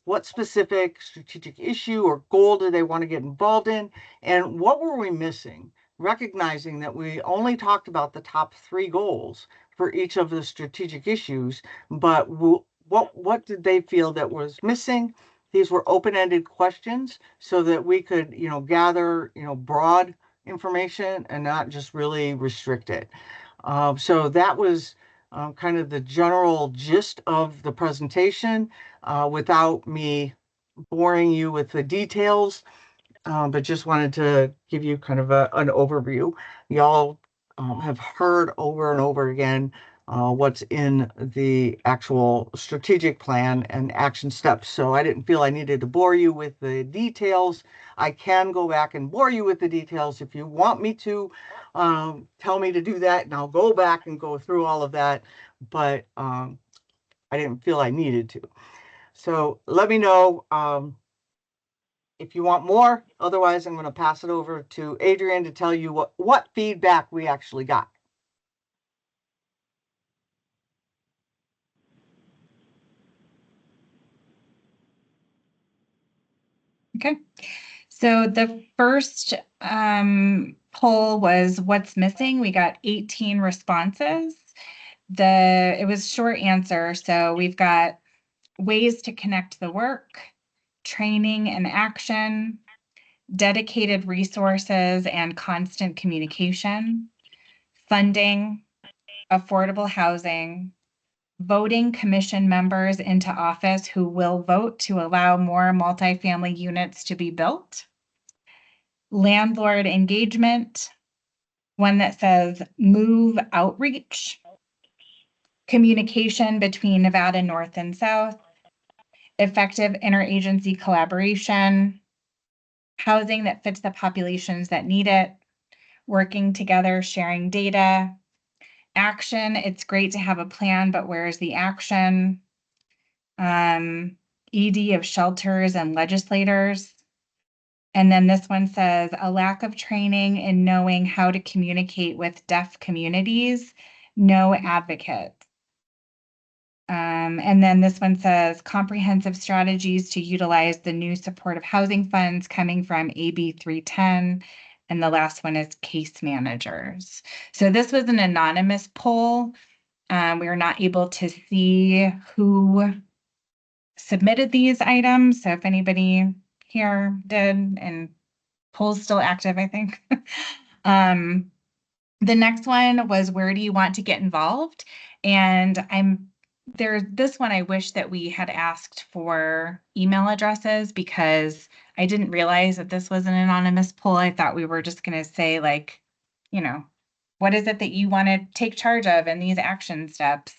What specific strategic issue or goal do they want to get involved in, and what were we missing? Recognizing that we only talked about the top 3 goals for each of the strategic issues, but what did they feel that was missing? These were open-ended questions so that we could, gather, broad information and not just really restrict it. So that was kind of the general gist of the presentation, without me boring you with the details, but just wanted to give you kind of an overview. Y'all have heard over and over again what's in the actual strategic plan and action steps. So I didn't feel I needed to bore you with the details. I can go back and bore you with the details if you want me to. Tell me to do that, and I'll go back and go through all of that. But I didn't feel I needed to. So let me know if you want more. Otherwise, I'm going to pass it over to Adrian to tell you what feedback we actually got. Okay. So the first poll was what's missing. We got 18 responses. It was short answer. So we've got ways to connect the work, training and action, dedicated resources and constant communication, funding, affordable housing, voting commission members into office who will vote to allow more multifamily units to be built, landlord engagement, one that says move outreach, communication between Nevada North and South, effective interagency collaboration, housing that fits the populations that need it, working together, sharing data, action. It's great to have a plan, but where's the action? ED of shelters and legislators, And then this one says a lack of training in knowing how to communicate with deaf communities, no advocates. And then this one says comprehensive strategies to utilize the new supportive housing funds coming from AB 310. And the last one is case managers. So this was an anonymous poll. We were not able to see who submitted these items. So if anybody here did, and poll's still active, I think. The next one was, where do you want to get involved? And this one, I wish that we had asked for email addresses, because I didn't realize that this was an anonymous poll. I thought we were just going to say, like, you know, what is it that you want to take charge of in these action steps?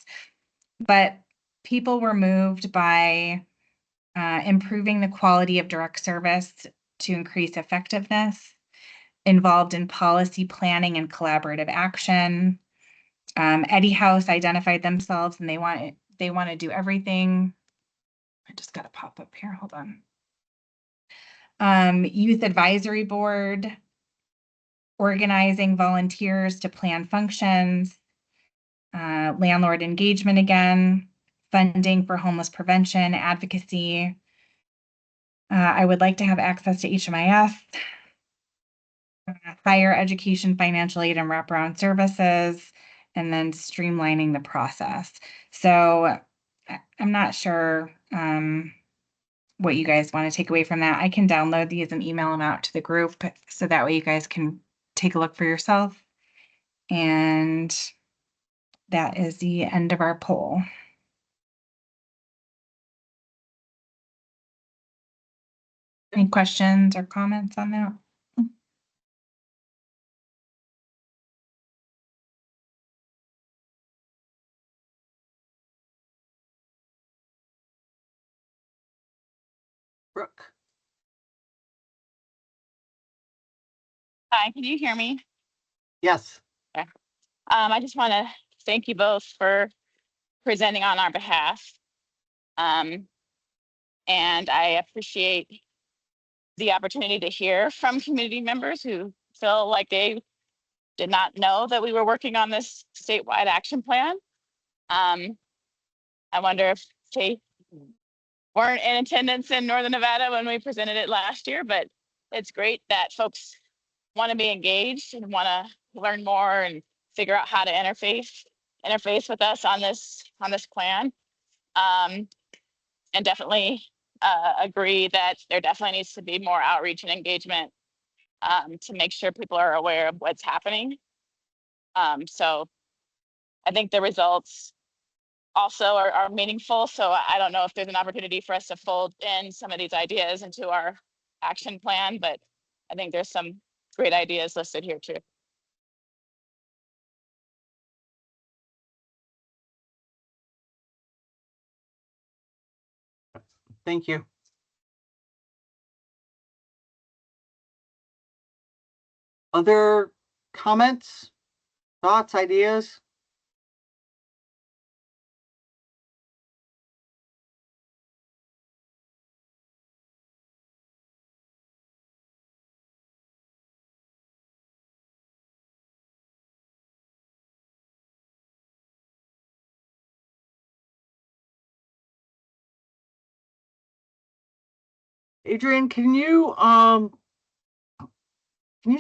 But people were moved by improving the quality of direct service to increase effectiveness, involved in policy planning and collaborative action. Eddie House identified themselves, and they want to do everything. I just got a pop up here. Hold on. Youth Advisory Board, organizing volunteers to plan functions, landlord engagement again, funding for homeless prevention, advocacy. I would like to have access to HMIS, higher education, financial aid, and wraparound services, and then streamlining the process. So I'm not sure what you guys want to take away from that. I can download these and email them out to the group, so that way you guys can take a look for yourself. And that is the end of our poll. Any questions or comments on that? Brooke. Hi, can you hear me? Yes. I just want to thank you both for presenting on our behalf. And I appreciate the opportunity to hear from community members who feel like they did not know that we were working on this statewide action plan. I wonder if they weren't in attendance in Northern Nevada when we presented it last year, but it's great that folks want to be engaged and want to learn more and figure out how to interface with us on this plan. And definitely agree that there definitely needs to be more outreach and engagement to make sure people are aware of what's happening. So I think the results also are meaningful. So I don't know if there's an opportunity for us to fold in some of these ideas into our action plan, but I think there's some great ideas listed here too. Thank you. Other comments, thoughts, ideas? Adrian, can you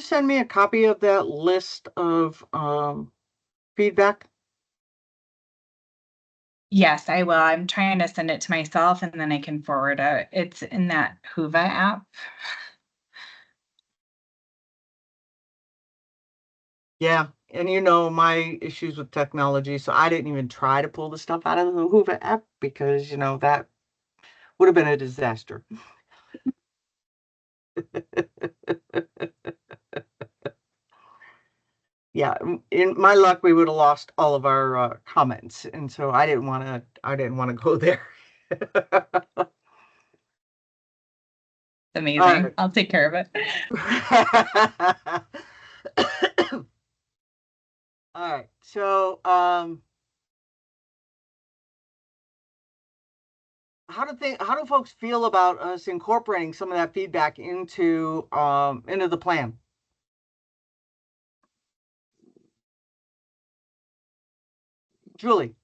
send me a copy of that list of feedback? Yes, I will. I'm trying to send it to myself, and then I can forward it. It's in that Hoover app. Yeah, and you know my issues with technology, so I didn't even try to pull the stuff out of the Hoover app, because you know that would have been a disaster. Yeah, in my luck, we would have lost all of our comments, and so I didn't want to go there. Amazing. Right. I'll take care of it. All right, so how do folks feel about us incorporating some of that feedback into the plan? Julie.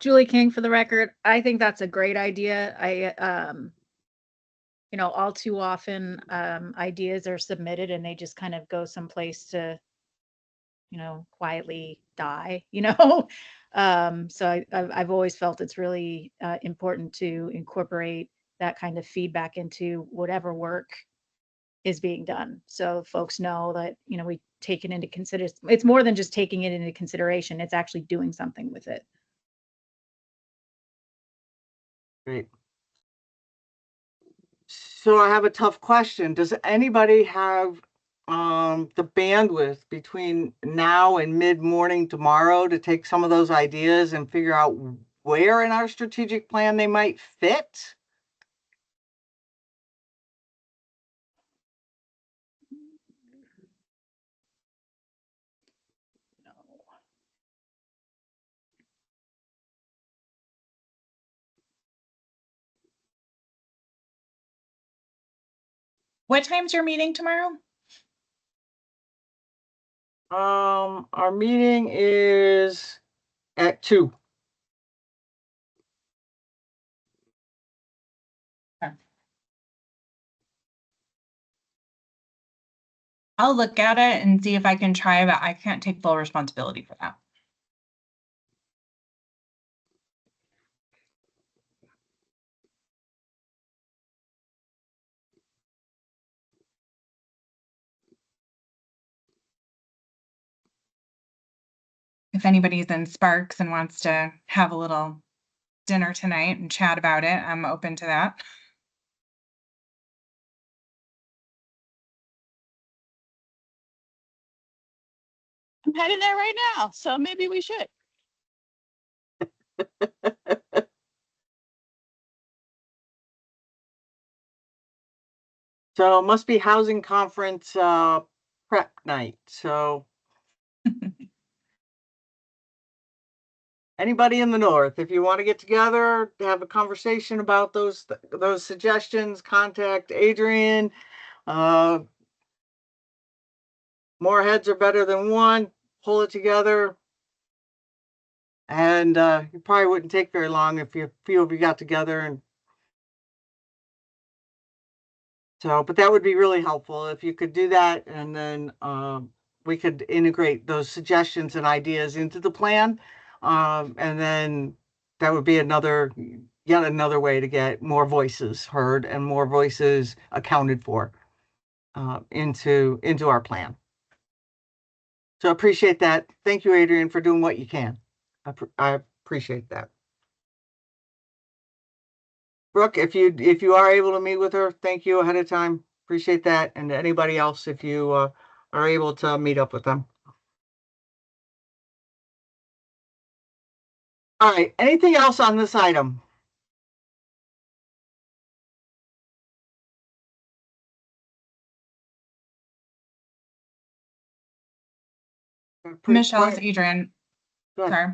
Julie King for the record. I think that's a great idea. All too often, ideas are submitted and they just kind of go someplace to, quietly die, So I've always felt it's really important to incorporate that kind of feedback into whatever work is being done. So folks know that, we take it into consideration. It's more than just taking it into consideration. It's actually doing something with it. Great. So I have a tough question. Does anybody have the bandwidth between now and mid-morning tomorrow to take some of those ideas and figure out where in our strategic plan they might fit? What time's your meeting tomorrow? Our meeting is at 2. I'll look at it and see if I can try, but I can't take full responsibility for that. If anybody's in Sparks and wants to have a little dinner tonight and chat about it, I'm open to that. I'm heading there right now, so maybe we should. So it must be housing conference prep night. So anybody in the north, if you want to get together to have a conversation about those suggestions, contact Adrian. More heads are better than one. Pull it together. And it probably wouldn't take very long if you few of you got together. And so, but that would be really helpful if you could do that, and then we could integrate those suggestions and ideas into the plan, and then that would be yet another way to get more voices heard and more voices accounted for into our plan. So I appreciate that. Thank you, Adrian, for doing what you can. I appreciate that. Brooke, if you are able to meet with her, thank you ahead of time. Appreciate that. And anybody else, if you are able to meet up with them. All right. Anything else on this item? Michelle's Adrian. Sorry.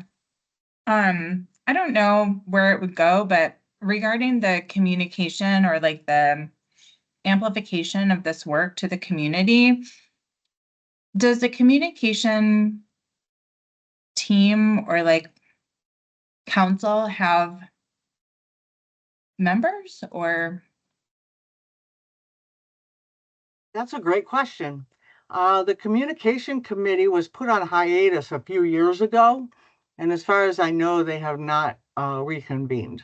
I don't know where it would go, but regarding the communication or like the amplification of this work to the community, does the communication team or like council have members or? That's a great question. The communication committee was put on hiatus a few years ago, and as far as I know, they have not reconvened.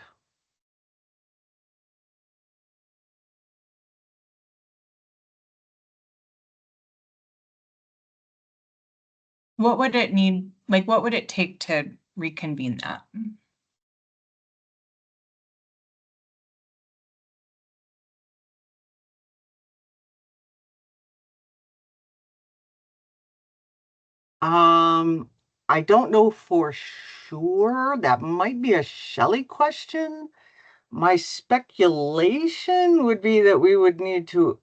What would it need? Like, what would it take to reconvene that? I don't know for sure. That might be a Shelley question. My speculation would be that we would need to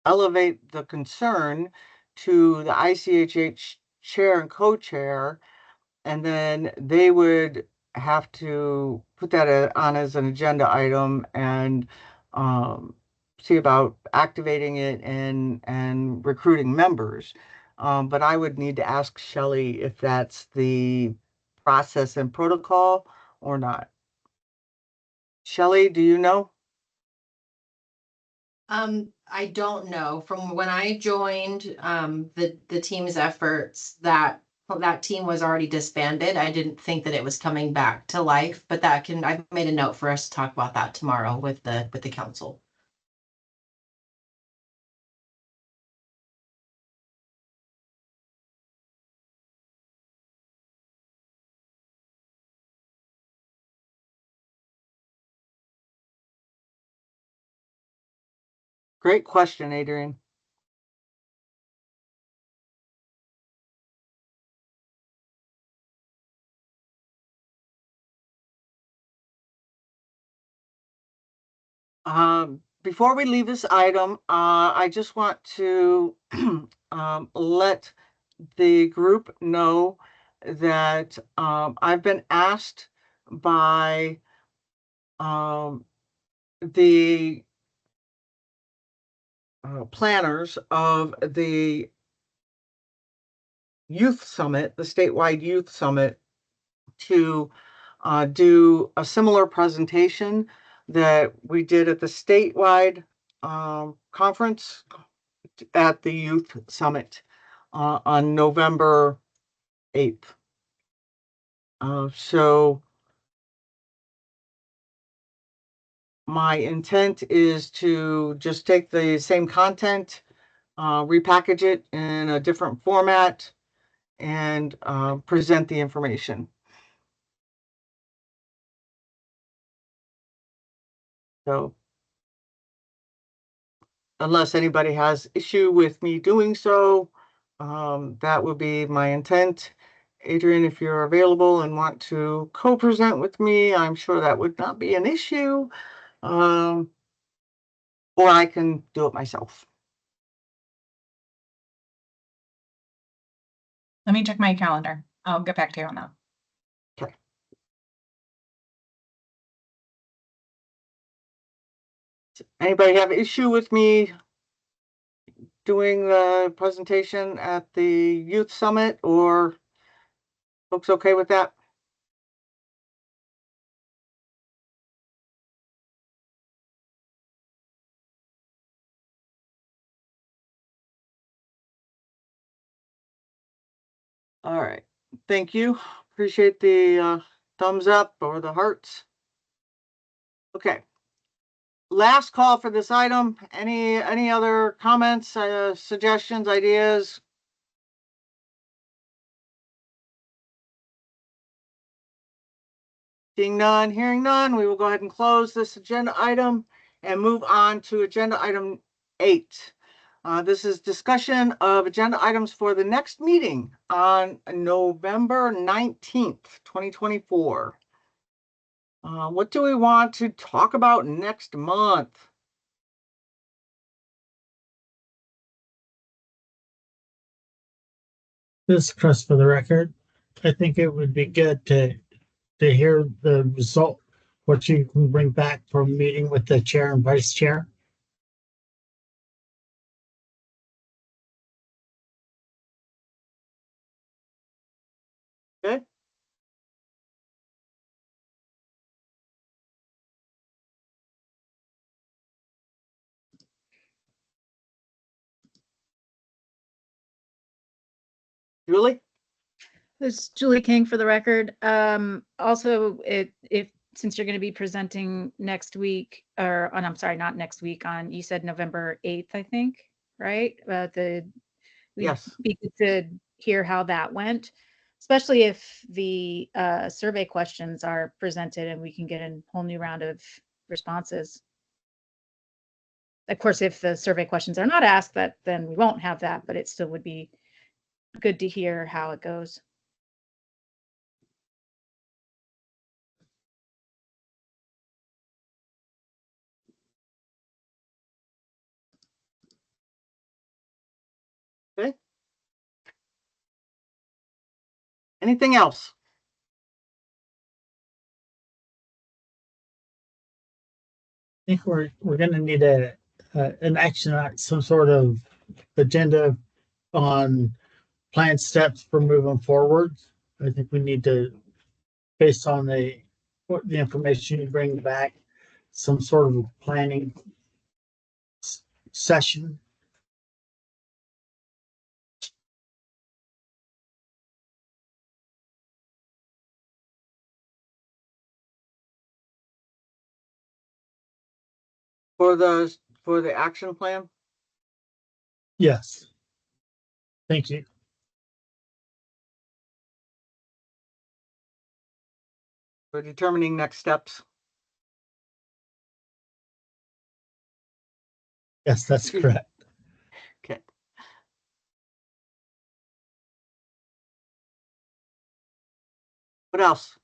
elevate the concern to the ICHH chair and co-chair, and then they would have to put that on as an agenda item and see about activating it and recruiting members. But I would need to ask Shelley if that's the process and protocol or not. Shelley, do you know? I don't know. From when I joined, the team's efforts, that team was already disbanded. I didn't think that it was coming back to life, but I've made a note for us to talk about that tomorrow with the council. Great question, Adrian. Before we leave this item, I just want to let the group know that I've been asked by the planners of the youth summit, the statewide youth summit, to do a similar presentation that we did at the statewide conference at the youth summit on November 8th. So my intent is to just take the same content, repackage it in a different format, and present the information. So unless anybody has issue with me doing so, that would be my intent. Adrian, if you're available and want to co-present with me, I'm sure that would not be an issue. Or I can do it myself. Let me check my calendar. I'll get back to you on that. Okay. Anybody have issue with me doing the presentation at the youth summit, or folks okay with that? All right, thank you. Appreciate the thumbs up or the hearts. Okay. Last call for this item. Any other comments, suggestions, ideas? Seeing none, hearing none, we will go ahead and close this agenda item and move on to agenda item 8. This is discussion of agenda items for the next meeting on November 19th, 2024. What do we want to talk about next month? This is Chris for the record. I think it would be good to hear the result, what you can bring back from meeting with the chair and vice chair. Okay. Julie? This is Julie King for the record. Also, if since you're going to be presenting next week, or I'm sorry, not next week, on, you said November 8th, I think, right? Yes. Be good to hear how that went, especially if the survey questions are presented and we can get a whole new round of responses. Of course, if the survey questions are not asked, then we won't have that, but it still would be good to hear how it goes. Okay. Anything else? think we're going to need an action, some sort of agenda on planned steps for moving forward. I think we need to, based on the information you bring back, some sort of planning session. For the action plan. Yes. Thank you. For determining next steps. Yes, that's correct. Okay. What else?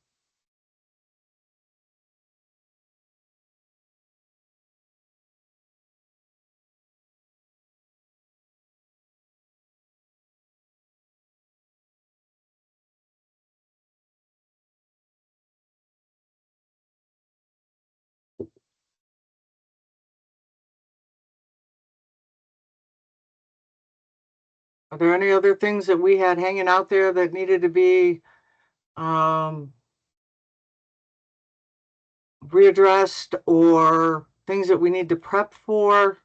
Are there any other things that we had hanging out there that needed to be readdressed, or things that we need to prep for?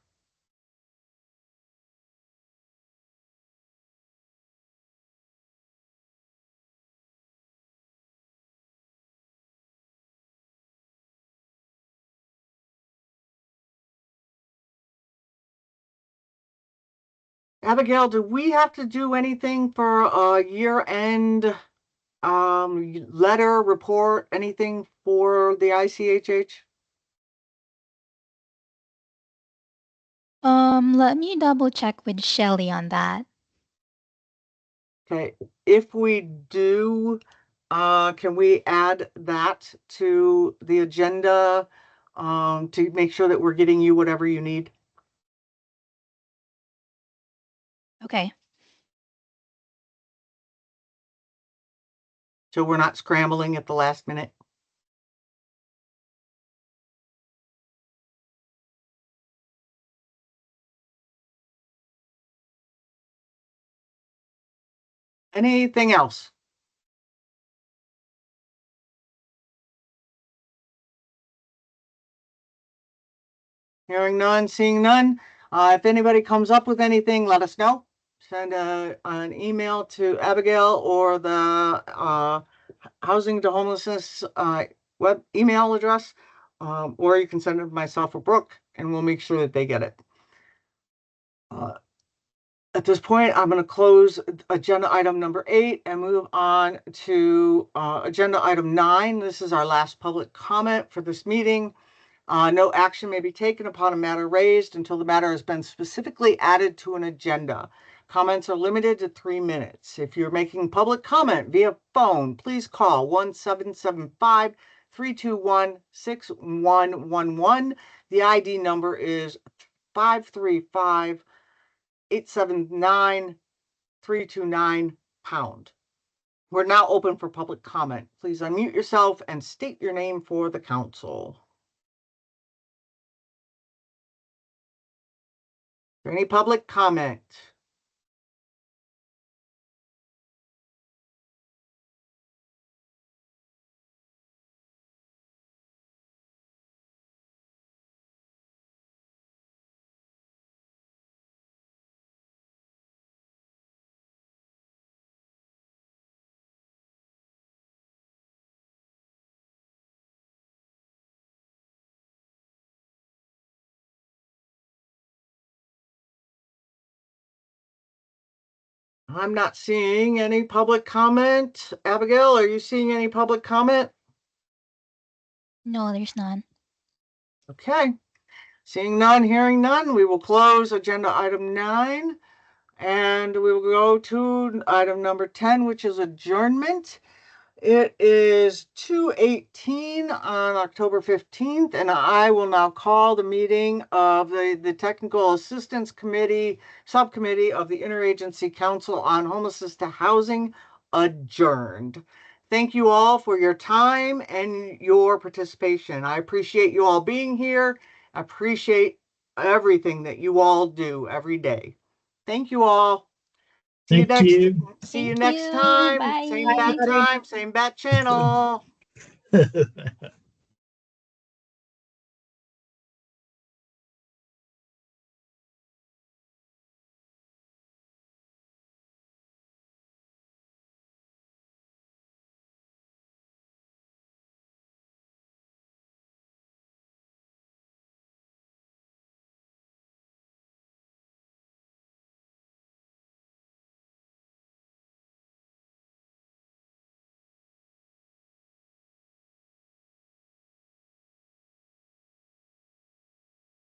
Abigail, do we have to do anything for a year-end letter, report, anything for the ICHH? Let me double check with Shelly on that. Okay, if we do, can we add that to the agenda to make sure that we're getting you whatever you need? Okay. So we're not scrambling at the last minute? Anything else? Hearing none, seeing none. If anybody comes up with anything, let us know. Send an email to Abigail or the Housing to Homelessness web email address, or you can send it to myself or Brooke, and we'll make sure that they get it. At this point, I'm going to close agenda item number 8 and move on to agenda item 9. This is our last public comment for this meeting. No action may be taken upon a matter raised until the matter has been specifically added to an agenda. Comments are limited to 3 minutes. If you're making public comment via phone, please call 1-775-321-6111. The ID number is 535-879-329#. We're now open for public comment. Please unmute yourself and state your name for the council. Any public comment? I'm not seeing any public comment. Abigail, are you seeing any public comment? No, there's none. Okay. Seeing none, hearing none, we will close agenda item 9 and we will go to item number 10, which is adjournment. It is 2:18 on October 15th, and I will now call the meeting of the Technical Assistance Committee, Subcommittee of the Interagency Council on Homelessness to Housing adjourned. Thank you all for your time and your participation. I appreciate you all being here, appreciate everything that you all do every day. Thank you all. See you Thank next you. see you Thank next you. time. Bye. Same bat time, same bat channel.